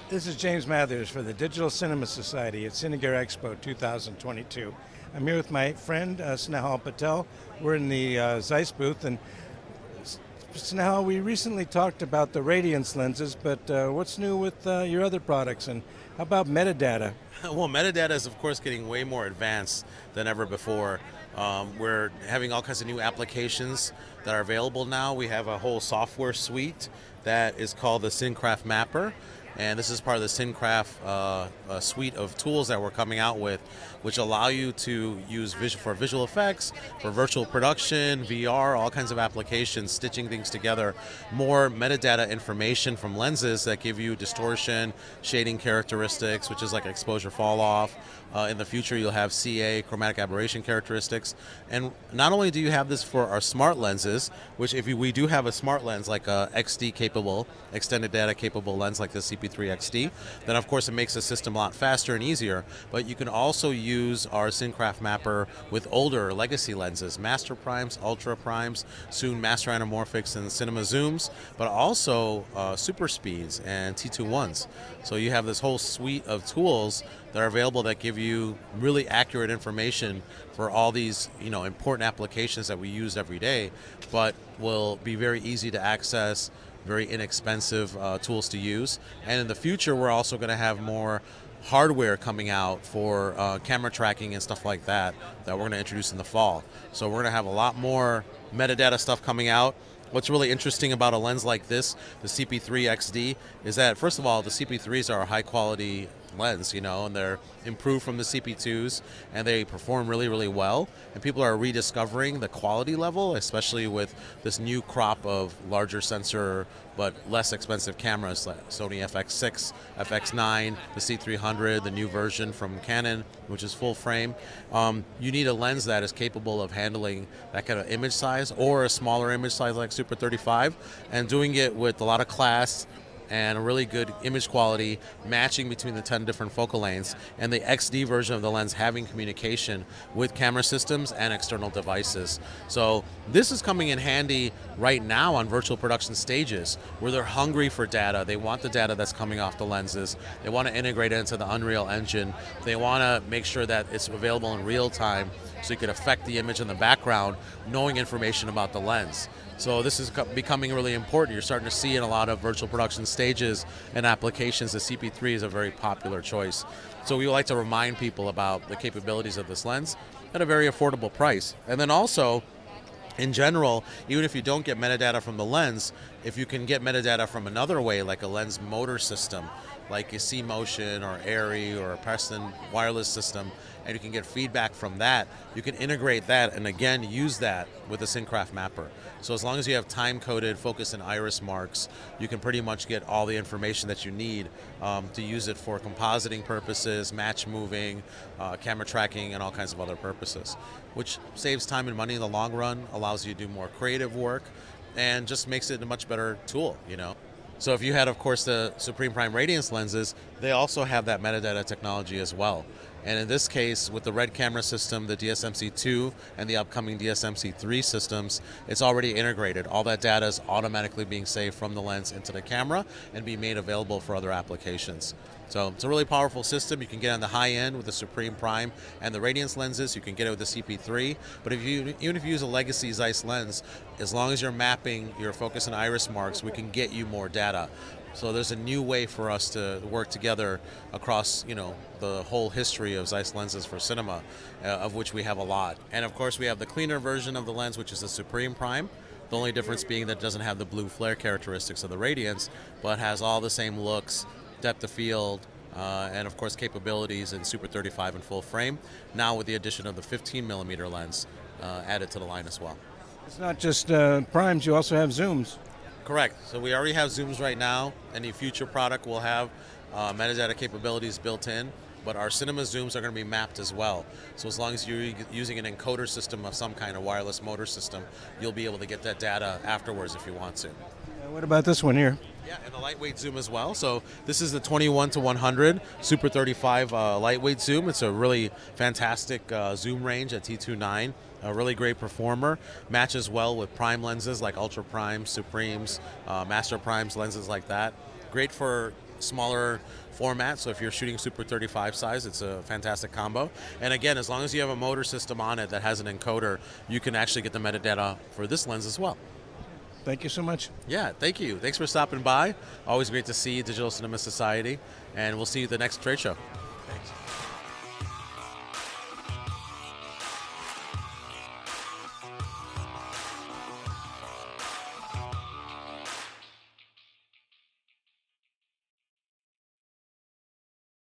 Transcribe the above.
This is James Mathers for the Digital Cinema Society at Cine Gear Expo 2022. I'm here with my friend Snehal Patel. We're in the Zeiss booth, and Snehal, we recently talked about the Radiance lenses, but what's new with your other products, and how about metadata? Well, metadata is, of course, getting way more advanced than ever before. We're having all kinds of new applications that are available now. We have a whole software suite that is called the CinCraft Mapper. And this is part of the CinCraft suite of tools that we're coming out with, which allow you to use for visual effects, for virtual production, VR, all kinds of applications, stitching things together, more metadata information from lenses that give you distortion, shading characteristics, which is like exposure fall off. In the future, you'll have CA, chromatic aberration characteristics. And not only do you have this for our smart lenses, which we do have a smart lens like a XD capable, extended data capable lens like the CP3 XD, then of course it makes the system a lot faster and easier. But you can also use our CinCraft Mapper with older legacy lenses, master primes, ultra primes, soon master anamorphics and cinema zooms, but also super speeds and T21s. So you have this whole suite of tools that are available that give you really accurate information for all these important applications that we use every day, but will be very easy to access, very inexpensive tools to use. And in the future, we're also going to have more hardware coming out for camera tracking and stuff like that we're going to introduce in the fall. So we're going to have a lot more metadata stuff coming out. What's really interesting about a lens like this, the CP3 XD, is that first of all, the CP3s are a high quality lens, and they're improved from the CP2s, and they perform really, really well. And people are rediscovering the quality level, especially with this new crop of larger sensor but less expensive cameras like Sony FX6, FX9, the C300, the new version from Canon, which is full frame. You need a lens that is capable of handling that kind of image size or a smaller image size like Super 35, and doing it with a lot of class and a really good image quality, matching between the 10 different focal lengths, and the XD version of the lens having communication with camera systems and external devices. So this is coming in handy right now on virtual production stages where they're hungry for data. They want the data that's coming off the lenses. They want to integrate it into the Unreal Engine. They want to make sure that it's available in real time so you could affect the image in the background, knowing information about the lens. So this is becoming really important. You're starting to see in a lot of virtual production stages and applications, the CP3 is a very popular choice. So we would like to remind people about the capabilities of this lens at a very affordable price. And then also, in general, even if you don't get metadata from the lens, if you can get metadata from another way, like a lens motor system, like a C-Motion or Airy or a Preston wireless system, and you can get feedback from that, you can integrate that and again use that with the CinCraft Mapper. So as long as you have time-coded focus and iris marks, you can pretty much get all the information that you need to use it for compositing purposes, match moving, camera tracking, and all kinds of other purposes, which saves time and money in the long run, allows you to do more creative work, and just makes it a much better tool, So if you had, of course, the Supreme Prime Radiance lenses, they also have that metadata technology as well. And in this case, with the Red camera system, the DSMC2, and the upcoming DSMC3 systems, it's already integrated. All that data is automatically being saved from the lens into the camera and be made available for other applications. So it's a really powerful system. You can get on the high end with the Supreme Prime and the Radiance lenses. You can get it with the CP3. But even if you use a legacy Zeiss lens, as long as you're mapping your focus and iris marks, we can get you more data. So there's a new way for us to work together across, the whole history of Zeiss lenses for cinema, of which we have a lot. And of course, we have the cleaner version of the lens, which is the Supreme Prime. The only difference being that it doesn't have the blue flare characteristics of the Radiance, but has all the same looks, depth of field, and of course capabilities in Super 35 and full frame, now with the addition of the 15mm lens added to the line as well. It's not just primes, you also have zooms. Correct. So we already have zooms right now. Any future product will have metadata capabilities built in, but our cinema zooms are going to be mapped as well. So as long as you're using an encoder system of some kind, a wireless motor system, you'll be able to get that data afterwards if you want to. What about this one here? Yeah, and the lightweight zoom as well. So this is the 21 to 100 Super 35 lightweight zoom. It's a really fantastic zoom range at T29. A really great performer. Matches well with prime lenses like Ultra Primes, Supremes, Master Primes, lenses like that. Great for smaller format. So if you're shooting Super 35 size, it's a fantastic combo. And again, as long as you have a motor system on it that has an encoder, you can actually get the metadata for this lens as well. Thank you so much. Yeah, thank you. Thanks for stopping by. Always great to see Digital Cinema Society, and we'll see you at the next trade show. Thanks.